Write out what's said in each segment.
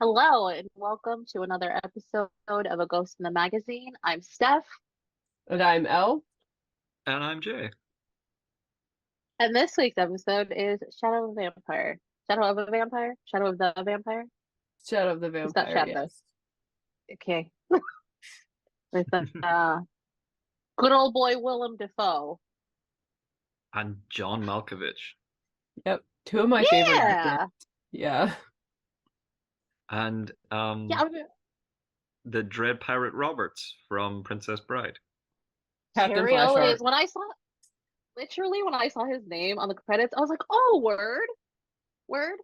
Hello and welcome to another episode of A Ghost in the Magazine. I'm Steph, And I'm Elle. And I'm Jay. and this week's episode is Shadow of a Vampire. Shadow of a Vampire? Shadow of the Vampire? Shadow of the It's got Vampire, Shadow. yes. Okay. With good old boy Willem Dafoe. And John Malkovich. Yep. Two of my favorite actors. Yeah. Yeah. And Yeah. the Dread Pirate Roberts from Princess Bride. Captain Terrio Flashheart. is literally when I saw his name on the credits, I was like, oh, word. Word.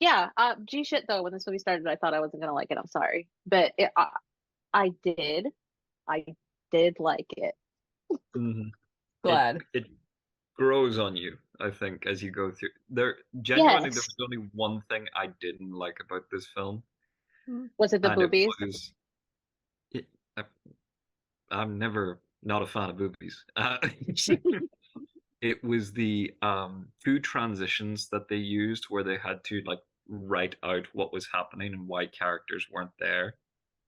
Yeah, G shit though, when this movie started, I thought I wasn't gonna like it. I'm sorry. But I did. I did like it. Mhm. Glad. It grows on you, I think, as you go through. There Yes. was only one thing I didn't like about this film, Was it the and it boobies? was it, I, I'm never not a fan of boobies. It was the two transitions that they used where they had to like write out what was happening and why characters weren't there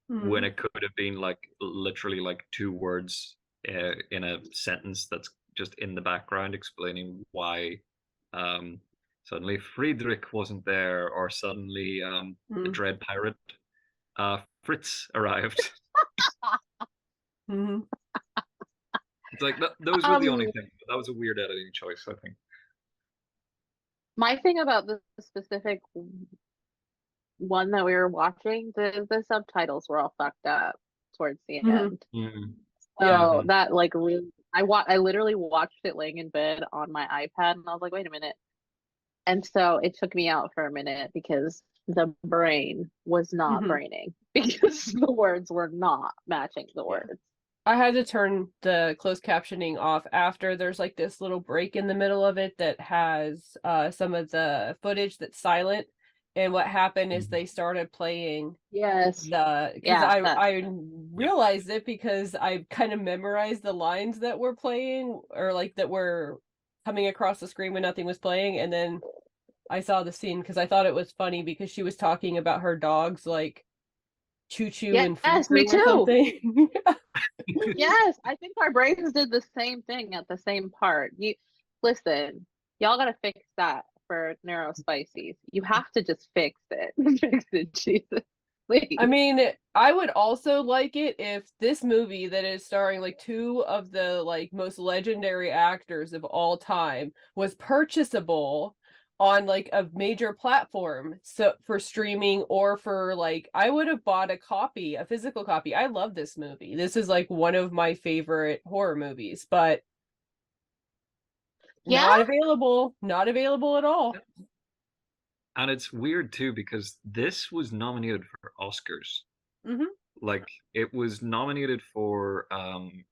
when it could have been like literally like two words in a sentence that's just in the background explaining why um, suddenly Friedrich wasn't there or suddenly the Mm-hmm. Dread Pirate Fritz arrived. Mm-hmm. It's like those were the only Um, things. That was a weird editing choice, I think. my thing about the specific one that we were watching, the subtitles were all fucked up towards the Mm-hmm. end. Mm. Yeah. So that like really, I literally watched it laying in bed on my iPad, and I was like, wait a minute. And so it took me out for a minute because the brain was not Mm-hmm. braining because the words were not matching the Yeah. words. I had to turn the closed captioning off after there's like this little break in the middle of it that has some of the footage that's silent. And what happened is they started playing Yes. because Yeah, I that. I Yeah. realized it because I kind of memorized the lines that were playing or like that were coming across the screen when nothing was playing, and then I saw the scene because I thought it was funny because she was talking about her dogs like Choo Choo and Frou Yes, me Frou or too. something. Yes, I think our brains did the same thing at the same part. You listen, y'all gotta fix that for neurospices. You have to just fix it. Fix it, Jesus. I Please. mean, I would also like it if this movie that is starring like two of the like most legendary actors of all time was purchasable on like a major platform so for streaming or for like I would have bought a copy, a physical copy. I love this movie. This is like one of my favorite horror movies, but Yeah? not available at all. And it's weird too because this was nominated for Oscars. Mm-hmm. Like it was nominated for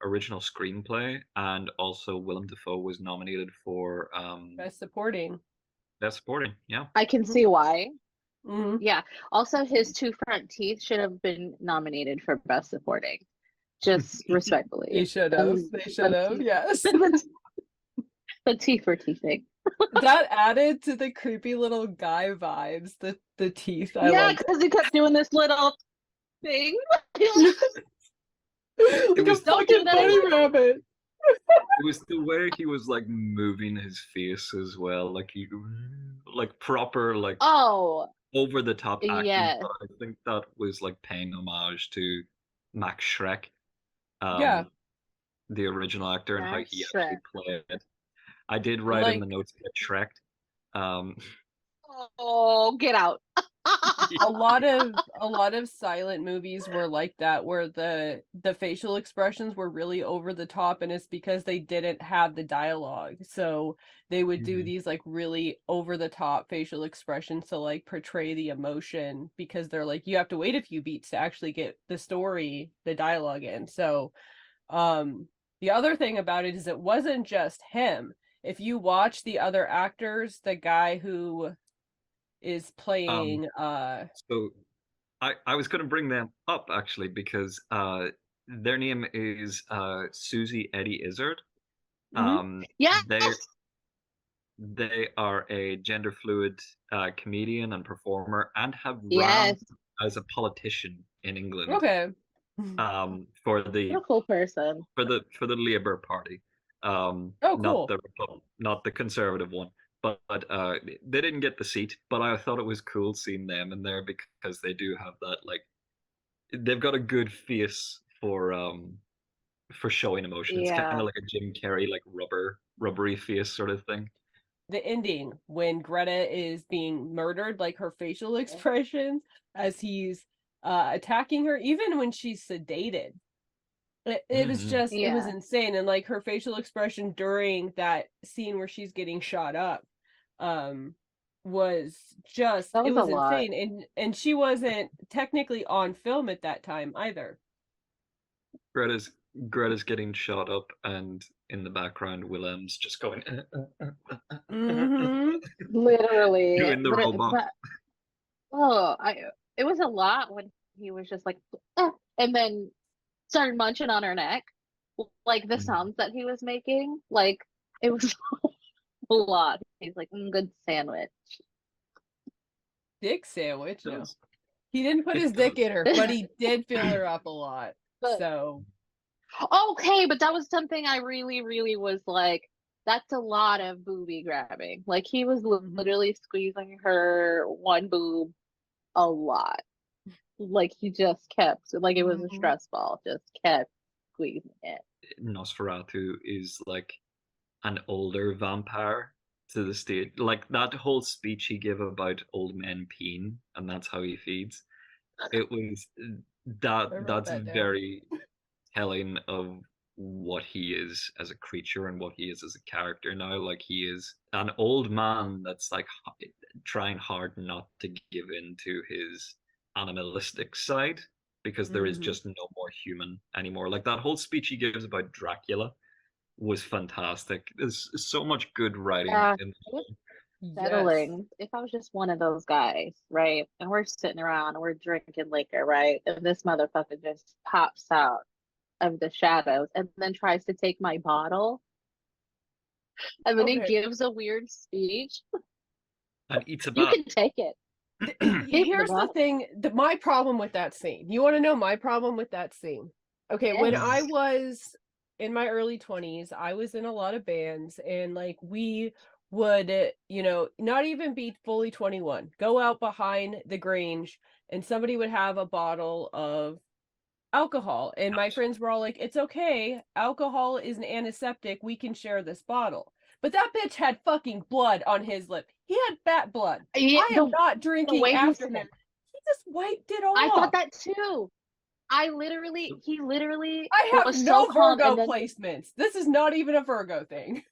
original screenplay, and also Willem Dafoe was nominated for Best supporting. best supporting. Yeah. I can Mm-hmm. see why. Mm-hmm. Yeah. Also, his two front teeth should have been nominated for best supporting. Just They respectfully. should have. And They should the have, teeth, yes. the teeth for teething. That added to the creepy little guy vibes, the teeth. I Yeah, loved because he kept doing this little thing. it. It Like a was Don't do fucking that bunny again. rabbit. it was the way he was like moving his face as well, like he like proper like Oh, over the top acting. yes. But I think that was like paying homage to Max Schreck, Yeah. um, the original actor, and how he Max actually Shrek. played. I did And write in the like notes get Shreked. Um, Oh, get out. a lot of silent movies were like that where the facial expressions were really over the top, and it's because they didn't have the dialogue. So they would do Mhm. these like really over the top facial expressions to like portray the emotion because they're like you have to wait a few beats to actually get the story, the dialogue in. So um the other thing about it is it wasn't just him. If you watch the other actors, the guy who is um, playing so I was going to bring them up actually because their name is Susie Eddie Izzard. mhm. Um, Yes. they they are a gender fluid comedian and performer, and have ran Yes. as a politician in England. Okay. For What the a cool person. for the Labour Party. Oh, Not cool. the not the Conservative one. But they didn't get the seat. But I thought it was cool seeing them in there because they do have that, like, they've got a good face for showing emotion. It's kind Yeah. of like a Jim Carrey, like rubbery face sort of thing. The ending when Greta is being murdered, like her facial expressions as he's attacking her, even when she's sedated. It was Mhm. just, it was Yeah. insane. And like her facial expression during that scene where she's getting shot up, was just, That it was a was lot. insane. And she wasn't technically on film at that time either. Greta's getting shot up, and in the background, Willem's just going Mm-hmm. Literally. doing the robot. But oh, it was a lot when he was just like, and then started munching on her neck, like the Mhm. sounds that he was making. Like it was a lot. He's like, good sandwich. Dick sandwich. No, Does. he didn't put It his dick does. in her, but he did fill her up a lot. But So okay, but that was something I really, really was like, that's a lot of booby grabbing. Like he was mhm. literally squeezing her one boob a lot. Like he just kept, like it was a Mhm. stress ball, just kept squeezing it. Nosferatu is like an older vampire to the state. Like that whole speech he gave about old men peeing, and that's how he feeds. It was I wrote that's that down. very telling of what he is as a creature and what he is as a character now. Like he is an old man that's like trying hard not to give in to his animalistic side, because there is Mhm. just no more human anymore. Like that whole speech he gives about Dracula was fantastic. There's so much good writing Yeah, in it was Yes. settling. If I was just one of those guys, right? And we're sitting around and we're drinking liquor, right? And this motherfucker just pops out of the shadows and then tries to take my bottle. And then he Okay. gives a weird speech. and eats a You bat. can take it. Here's the bat. thing, my problem with that scene. You want to know my problem with that scene? Okay, when Yes. I was in my early 20s, I was in a lot of bands, and like we would, not even be fully 21, go out behind the Grange, and somebody would have a bottle of alcohol, and my friends were all like, it's okay, alcohol is an antiseptic, we can share this bottle. But that bitch had fucking blood on his lip. He had bat blood. Yeah, I am not the drinking way he after said him. it. He just wiped it off. I thought that too. He literally I have was no so calm, Virgo and then placements. This is not even a Virgo thing.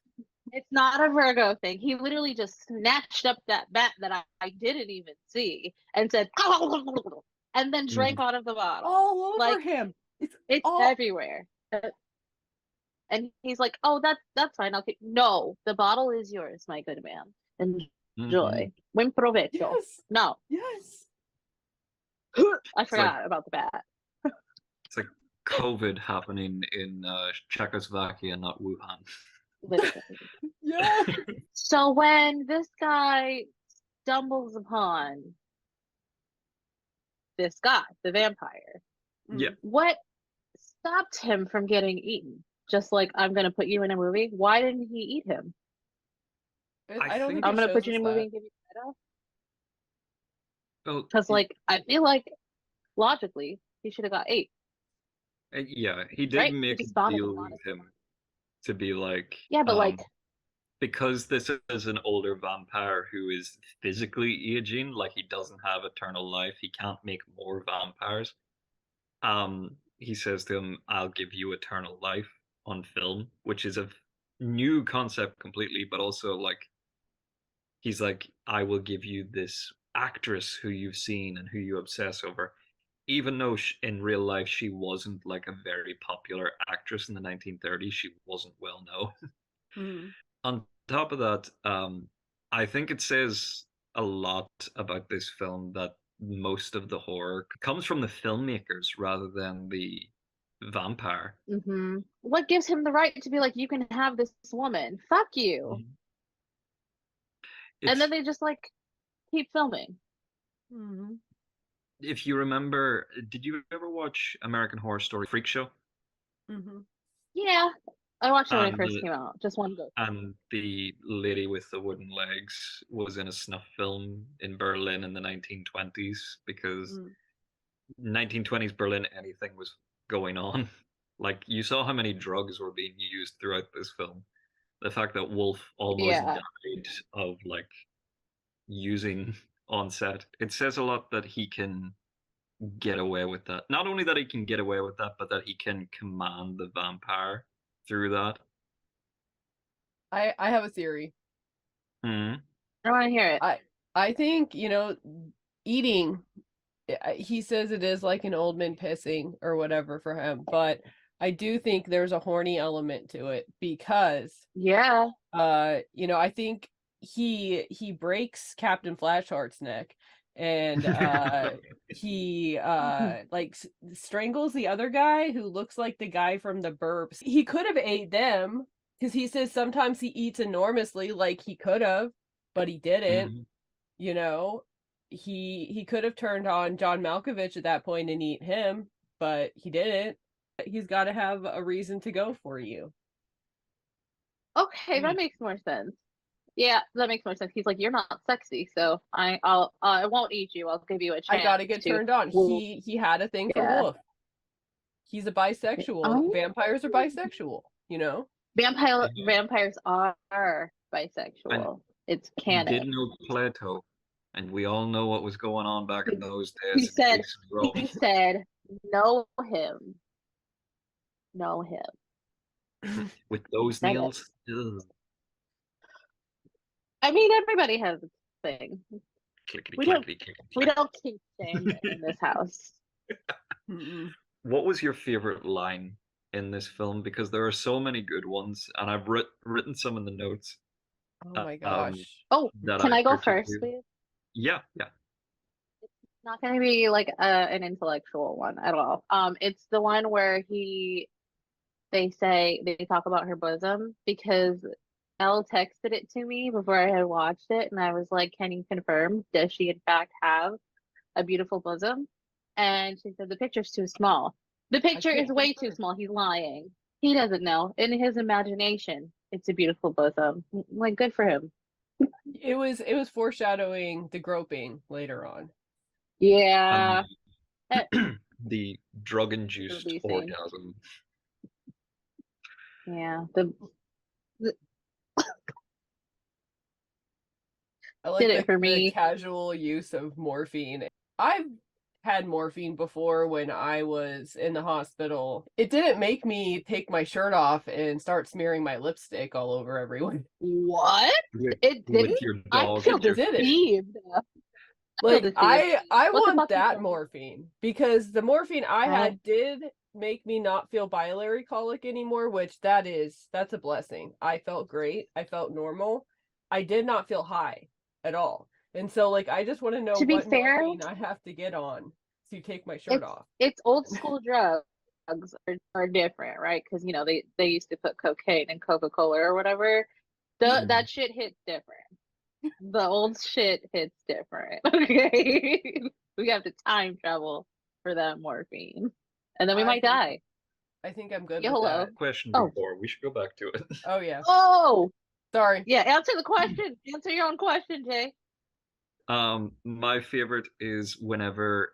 it's not a Virgo thing. He literally just snatched up that bat that I didn't even see and said, and then drank out of the bottle. All over Like him. it's all everywhere. And he's like, "Oh, that's fine. Okay, no, the bottle is yours, my good man. Enjoy. Buen provecho." Yes. No, Yes. I forgot about the bat. It's like COVID happening in Czechoslovakia, not Wuhan. Literally. Yeah. So when this guy stumbles upon this guy, the vampire, Yeah. what stopped him from getting eaten? Just like, I'm gonna put you in a movie. Why didn't he eat him? I don't think think I'm it gonna shows put you us in a movie that. and give you title. Well, Because like I feel like logically he should have got ate. yeah, he did Right? He make just a spawned deal him on with his him to be like, Yeah, but like because this is an older vampire who is physically aging, like he doesn't have eternal life, he can't make more vampires. He says to him, "I'll give you eternal life on film," which is a new concept completely, but also like he's like, "I will give you this actress who you've seen and who you obsess over." Even though in real life she wasn't like a very popular actress in the 1930s, she wasn't well known. Mhm. On top of that, I think it says a lot about this film that most of the horror comes from the filmmakers rather than the vampire. what gives him the right to be like, you can have this woman? Fuck you. And then It's they just like keep filming. Mm-hmm. if you remember, did you ever watch American Horror Story Freak Show? Mm-hmm. Yeah, I watched it when it And first came out. Just one go. and the lady with the wooden legs was in a snuff film in Berlin in the 1920s because Mm. 1920s Berlin, anything was going on. Like you saw how many drugs were being used throughout this film. The fact that Wolf almost Yeah. died of like using on set, it says a lot that he can get away with that. Not only that he can get away with that, but that he can command the vampire through that. I have a theory. Hmm. I want to hear it. I think, eating, he says it is like an old man pissing or whatever for him, but I do think there's a horny element to it because Yeah. I think he breaks Captain Flashheart's neck and he like strangles the other guy who looks like the guy from the Burbs. He could have ate them because he says sometimes he eats enormously, like he could have, but he didn't. Mhm. You know, he could have turned on John Malkovich at that point and eat him, but he didn't. He's got to have a reason to go for you. Okay, Yeah. that makes more sense. Yeah, that makes more sense. He's like, you're not sexy, so I won't eat you. I'll give you a I chance gotta get to. turned on. Well, He had a thing for yeah. Wolf. He's a bisexual. Oh. Vampires are bisexual, Vampires are And bisexual. It's he did canon. know Plato, and we all know what was going on back in those He days in said, Greece and Rome. he said, know him. Know him. With those Said it. nails. Ugh. I mean, everybody has a thing. Clickety We don't- clickety clickety. We don't kink shame in this house. Mm-mm. What was your favorite line in this film? Because there are so many good ones, and I've written some in the notes. Oh my Um, gosh. Oh, that can I go first, particularly- please? Yeah, yeah. Not going to be like an intellectual one at all. It's the one where they talk about her bosom because Elle texted it to me before I had watched it, and I was like, "Can you confirm? Does she in fact have a beautiful bosom?" And she said the picture's too small. The picture is can't way too confirm. small. He's lying. He doesn't know. In his imagination, it's a beautiful bosom. Like, good for him. It was foreshadowing the groping later on. Yeah. The drug-induced Releasing. orgasm. Yeah. I like Did it for the me. casual use of morphine. I've had morphine before when I was in the hospital. It didn't make me take my shirt off and start smearing my lipstick all over everyone. What? With, It didn't. with your I dog. feel and your did it. deceived. Like deceived. I What the want fuck is that that? morphine because the morphine I Huh? had did make me not feel biliary colic anymore, which that's a blessing. I felt great. I felt normal. I did not feel high at all. And so like I just want to know To be what fair, morphine I have to get on to take my shirt off. It's old school drugs are different, right? Because they used to put cocaine in Coca-Cola or whatever. That shit hits different. The old shit hits different. Okay, we have to time travel for that morphine, and then we I might think- die. I think I'm good YOLO. with that. Question Oh. before. We should go back to it. Oh yeah. Oh, Sorry. yeah. Answer the question. Answer your own question, Jay. My favorite is whenever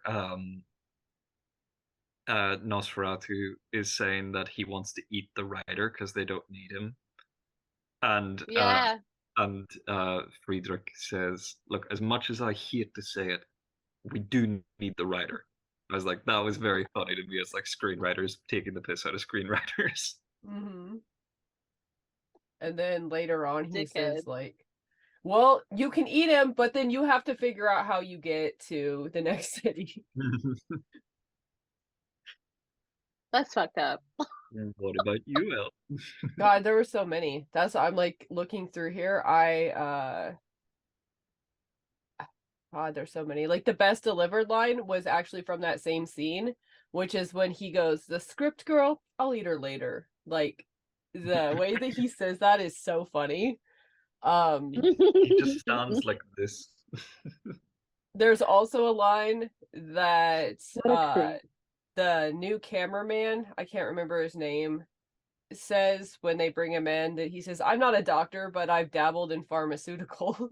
Nosferatu is saying that he wants to eat the writer because they don't need him. And Yeah. Friedrich says, "Look, as much as I hate to say it, we do need the writer." I was like, that was very funny to me as like screenwriters taking the piss out of screenwriters. Mm-hmm. And then later on he says Dickhead. like, well, you can eat him, but then you have to figure out how you get to the next city. That's fucked up. What about you, El? God, there were so many. I'm like looking through here. God, there's so many. Like the best delivered line was actually from that same scene, which is when he goes, "The script girl, I'll eat her later." Like the way that he says that is so funny. He just stands like this. There's also a line that What a creep. the new cameraman, I can't remember his name, says when they bring him in, that he says, "I'm not a doctor, but I've dabbled in pharmaceuticals."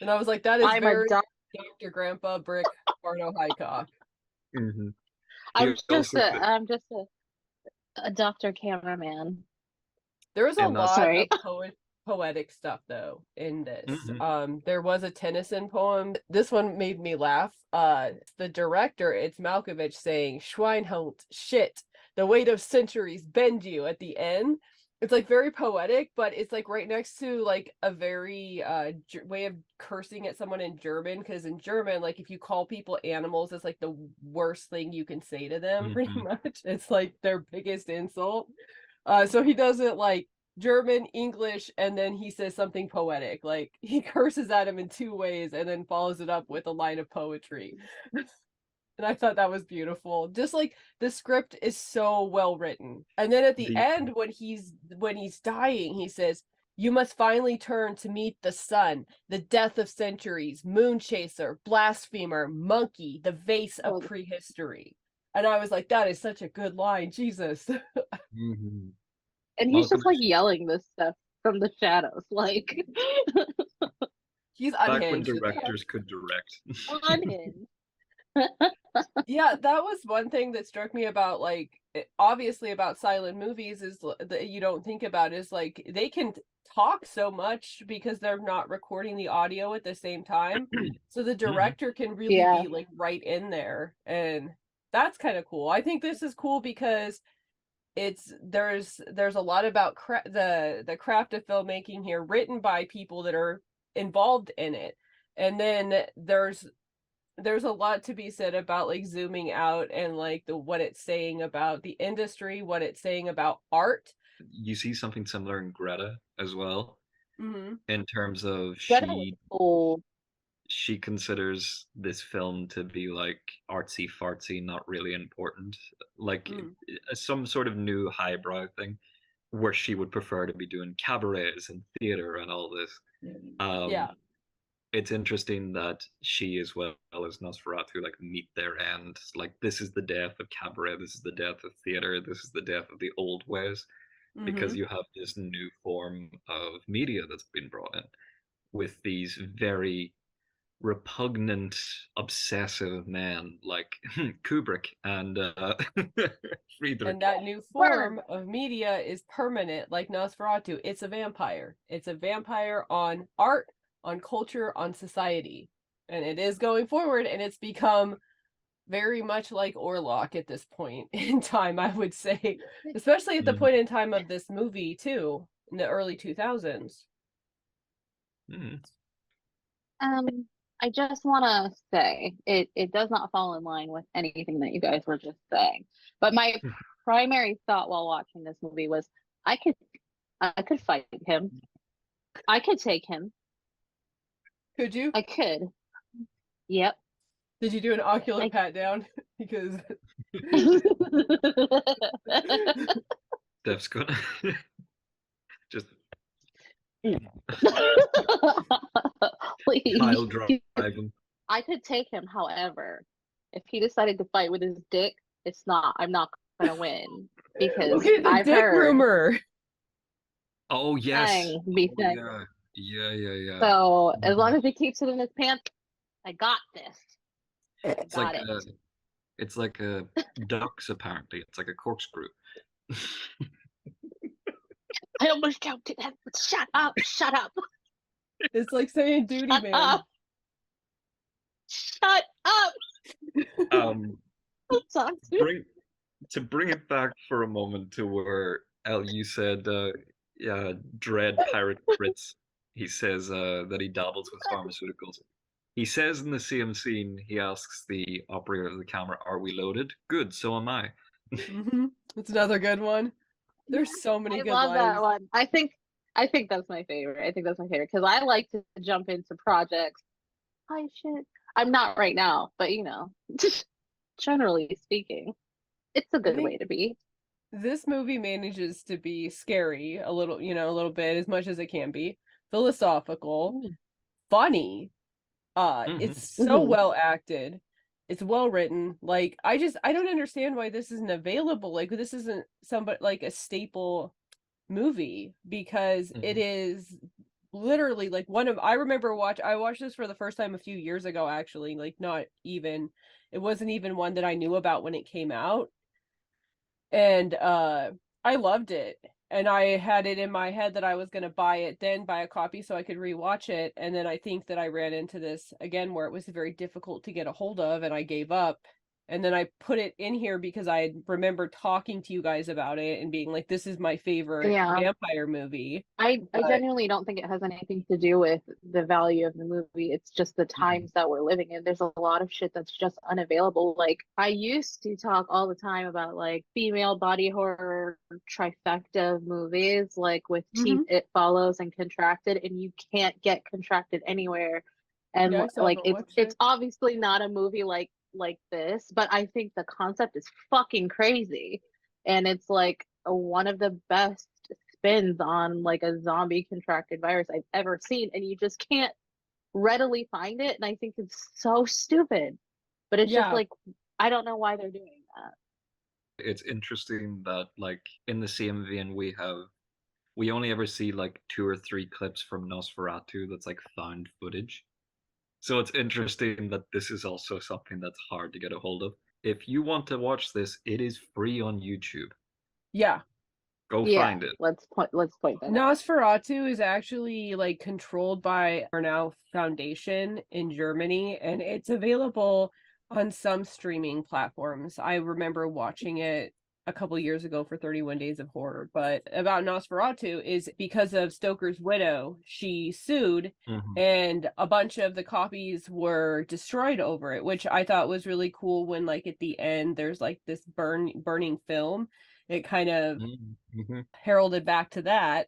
And I was like, that is I'm a very doc- Dr. Grandpa Brick Barno Highcock. Mm-hmm. I'm just also a doctor cameraman. There was a And that's- lot Sorry. of poetic stuff though in this. Mhm. There was a Tennyson poem. This one made me laugh. The director, it's Malkovich saying, "Schweinhund, shit, the weight of centuries bend you" at the end. It's like very poetic, but it's like right next to like a very way of cursing at someone in German, because in German, like if you call people animals, it's like the worst thing you can say to them, pretty Mhm. much. It's like their biggest insult. So he does it like German, English, and then he says something poetic. Like he curses at him in two ways and then follows it up with a line of poetry. And I thought that was beautiful. Just like the script is so well written. And then at the end, when he's dying, he says, "You must finally turn to meet the sun, the death of centuries, moon chaser, blasphemer, monkey, the vase of Oh. prehistory." And I was like, that is such a good line, Jesus. Mhm. And he's just like Malkovich- yelling this stuff from the shadows, like He's Back when unhinged. directors could direct. unhinged. Yeah, that was one thing that struck me about obviously about silent movies is that you don't think about is like they can talk so much because they're not recording the audio at the same time. So the director can really Yeah. be like right in there, and that's kind of cool. I think this is cool because there's a lot about the craft of filmmaking here, written by people that are involved in it, and then there's a lot to be said about like zooming out and like what it's saying about the industry, what it's saying about art. You see something similar in Greta as well, Mm-hmm. in terms of Greta was cool. she considers this film to be like artsy fartsy, not really important, like some sort of new highbrow thing, where she would prefer to be doing cabarets and theater and all this. Yeah. It's interesting that she, as well as Nosferatu, like meet their end. Like this is the death of cabaret, this is the death of theater, this is the death of the old ways, because you have this new form of media that's been brought in with these very repugnant, obsessive men like Kubrick and Friedrich. And that new form of media is permanent, like Nosferatu. It's a vampire. It's a vampire on art, on culture, on society. And it is going forward, and it's become very much like Orlok at this point in time, I would say. Especially at the point in time of this movie, too, in the early 2000s. I just want to say it does not fall in line with anything that you guys were just saying. But my primary thought while watching this movie was I could fight him. I could take him. Could you? I could. Yep. Did you do an ocular pat down? Because Dev's gonna just please. pile drive him. I could take him, however, if he decided to fight with his dick, I'm not gonna win because okay, the I've dick heard rumor. Oh yes. thing. Yeah. So as long as he keeps it in his pants, I got this. It's like it's like a ducks apparently. It's like a corkscrew. I almost counted that. Shut up! Shut up! It's like saying duty, Shut man. up! Shut up! To bring it back for a moment to where you said, dread pirate Fritz. He says that he dabbles with pharmaceuticals. He says in the same scene, he asks the operator of the camera, "Are we loaded?" Good, so am I. It's another good one. There's so many good lines. I love that lines. one. I think that's my favorite. I think that's my favorite because I like to jump into projects. Hi shit. I'm not right now, but generally speaking, it's a good way to be. This movie manages to be scary a little bit, as much as it can be. philosophical, Mm. funny. Mhm. It's so Mhm. well acted. It's well written. Like I don't understand why this isn't available. Like this isn't somebody like a staple movie because it Mhm. is literally like one of I watched this for the first time a few years ago actually, like not even it wasn't even one that I knew about when it came out. And I loved it. And I had it in my head that I was going to buy a copy so I could rewatch it. And then I think that I ran into this again where it was very difficult to get a hold of and I gave up. And then I put it in here because I remember talking to you guys about it and being like, this is my favorite Yeah. vampire movie. I But genuinely don't think it has anything to do with the value of the movie. It's just the Mhm. times that we're living in. There's a lot of shit that's just unavailable. Like I used to talk all the time about like female body horror trifecta of movies, like with Teeth, mhm. It Follows, and Contracted, and you can't get Contracted anywhere. And Yeah, I still like haven't it's watched it's it. obviously not a movie like this, but I think the concept is fucking crazy. And it's like one of the best spins on like a zombie contracted virus I've ever seen, and you just can't readily find it. And I think it's so stupid, but it's just Yeah. like I don't know why they're doing that. It's interesting that like in the same vein we only ever see like 2 or 3 clips from Nosferatu that's like found footage. So it's interesting that this is also something that's hard to get a hold of. If you want to watch this, it is free on YouTube. Yeah. Go Yeah, find it. let's point that out. Nosferatu is actually like controlled by Murnau Foundation in Germany, and it's available on some streaming platforms. I remember watching it a couple years ago for 31 Days of Horror. But about Nosferatu is because of Stoker's widow, she sued Mhm. and a bunch of the copies were destroyed over it, which I thought was really cool when like at the end there's like this burning film. It kind of Mhm. heralded back to that.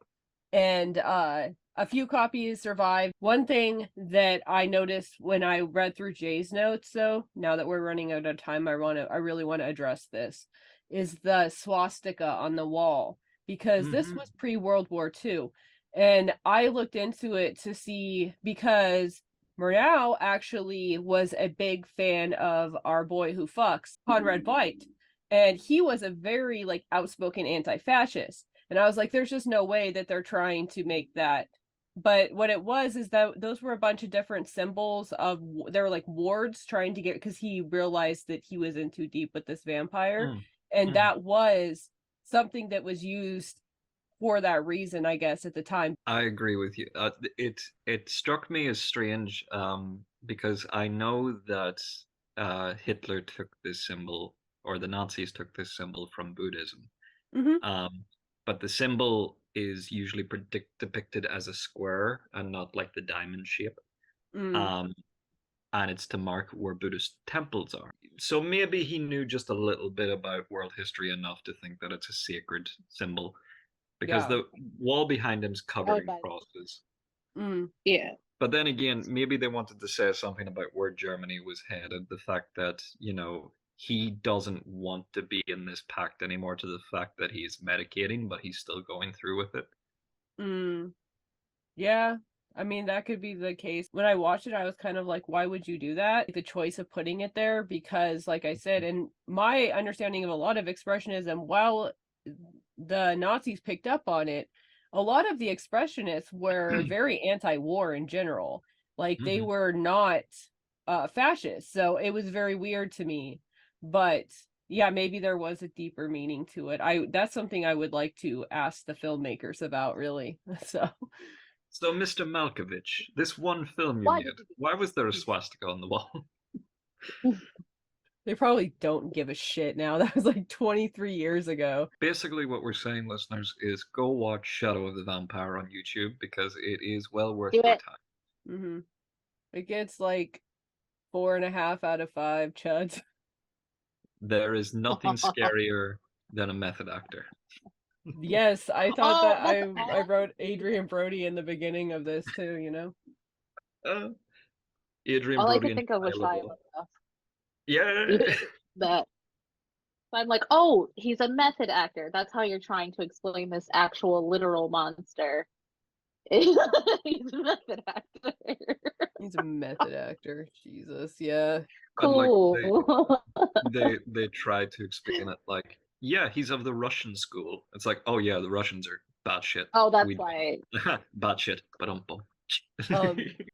And a few copies survived. One thing that I noticed when I read through Jay's notes, though, now that we're running out of time, I really want to address this, is the swastika on the wall because this Mhm. was pre-World War II. And I looked into it to see because Murnau actually was a big fan of Our Boy Who Fucks, Conrad Veidt, and he was a very like outspoken anti-fascist. And I was like, there's just no way that they're trying to make that. But what it was is that those were a bunch of different symbols of they were like wards trying to get because he realized that he was in too deep with this vampire, Mhm. and Mhm. that was something that was used for that reason, I guess, at the time. I agree with you. It struck me as strange because I know that Hitler took this symbol, or the Nazis took this symbol from Buddhism. Mm-hmm. Um, but the symbol is usually depicted as a square and not like the diamond shape. Mm. Um, and it's to mark where Buddhist temples are. So maybe he knew just a little bit about world history enough to think that it's a sacred symbol because Yeah. the wall behind him's I covered would in buy that. crosses. Mm. Yeah. But then again, maybe they wanted to say something about where Germany was headed, the fact that, he doesn't want to be in this pact anymore, to the fact that he's medicating, but he's still going through with it. Mm. Yeah, I mean, that could be the case. When I watched it, I was kind of like, why would you do that? The choice of putting it there, because, like I said, and my understanding of a lot of expressionism, while the Nazis picked up on it, a lot of the expressionists were very anti-war in general. Like they Mhm. were not fascist. So it was very weird to me. But yeah, maybe there was a deeper meaning to it. That's something I would like to ask the filmmakers about, really. So So, Mr. Malkovich, this one film you Why made, did you why was there a swastika on the wall? do they probably don't give a shit now. That was like 23 years ago. Basically, what we're saying, listeners, is go watch Shadow of the Vampire on YouTube because it is well worth your it? time. Mm-hmm. It gets like 4.5 out of 5 chuds. There is nothing scarier than a method actor. Yes, I thought Oh, that that's I all. wrote Adrian Brody in the beginning of this too, you know? Uh, Adrian All I Brody could and think of was Shia Shia LaBeouf. Yeah. Yeah, that. So I'm like, oh, he's a method actor. That's how you're trying to explain this actual literal monster. He's a method actor. He's a method actor. Jesus, yeah. And like Cool. they try to explain it like, yeah, he's of the Russian school. It's like, oh yeah, the Russians are bad shit. Oh, that's We right. bad shit, but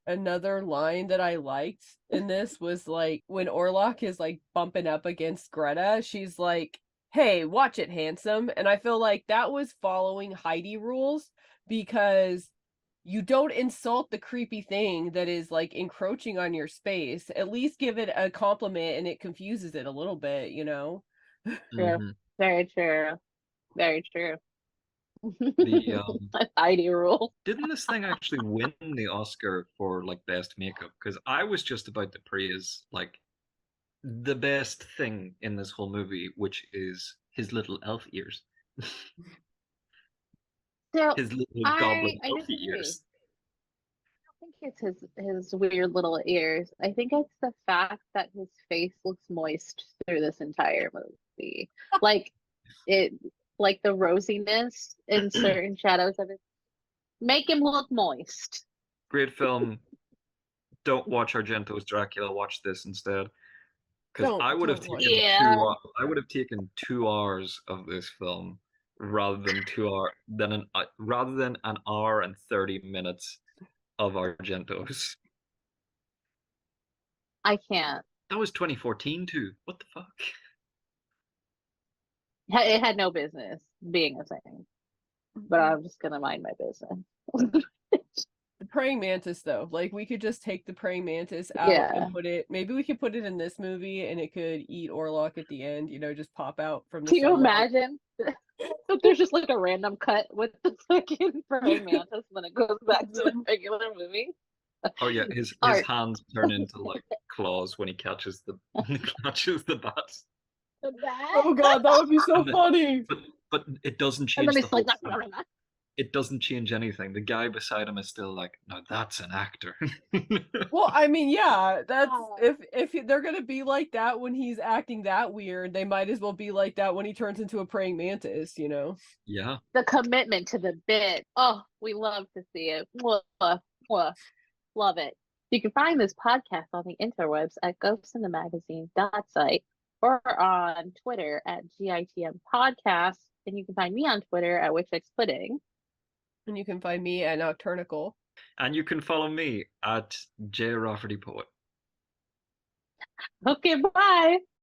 Another line that I liked in this was like when Orlok is like bumping up against Greta, she's like, "Hey, watch it, handsome." And I feel like that was following Heidi rules because you don't insult the creepy thing that is like encroaching on your space. At least give it a compliment and it confuses it a little bit, you know? True. Mhm. Very true. Very true. The That's Heidi rule. didn't this thing actually win the Oscar for like best makeup? Because I was just about to praise like the best thing in this whole movie, which is his little elf ears. So His little goblin I elfy disagree. ears. I don't think it's his weird little ears. I think it's the fact that his face looks moist through this entire movie. Like it like the rosiness in certain shadows of it make him look moist. Great film. Don't watch Argento's Dracula. Watch this instead. Because Don't I would have watch taken it. Yeah. I would have taken 2 hours of this film rather than 2 hour rather than an hour and 30 minutes of Argento's. I can't. That was 2014 too. What the fuck? It had no business being a thing. But I'm just gonna mind my business. The praying mantis, though, like we could just take the praying mantis out Yeah. and put it. Maybe we could put it in this movie, and it could eat Orlok at the end. You know, just pop out from the. Can you sunlight. imagine? So there's just like a random cut with the fucking praying mantis, and then it goes back to the regular movie. Oh yeah, his Art. hands turn into like claws when he catches the bats. Oh god, that would be so And then- funny. But it doesn't And change then the it's like, whole thing. It doesn't change anything. The guy beside him is still like, no, that's an actor. Well, I mean, yeah, that's Oh. if they're gonna be like that when he's acting that weird, they might as well be like that when he turns into a praying mantis. You know. Yeah. the commitment to the bit. Oh, we love to see it. Mwah, mwah. Love it. You can find this podcast on the interwebs at ghostinthemagazine.site or on Twitter at GITM Podcast. And you can find me on Twitter at WitchXPudding. And you can find me at Nocturnical. And you can follow me at J. Rafferty Poet. Okay, bye.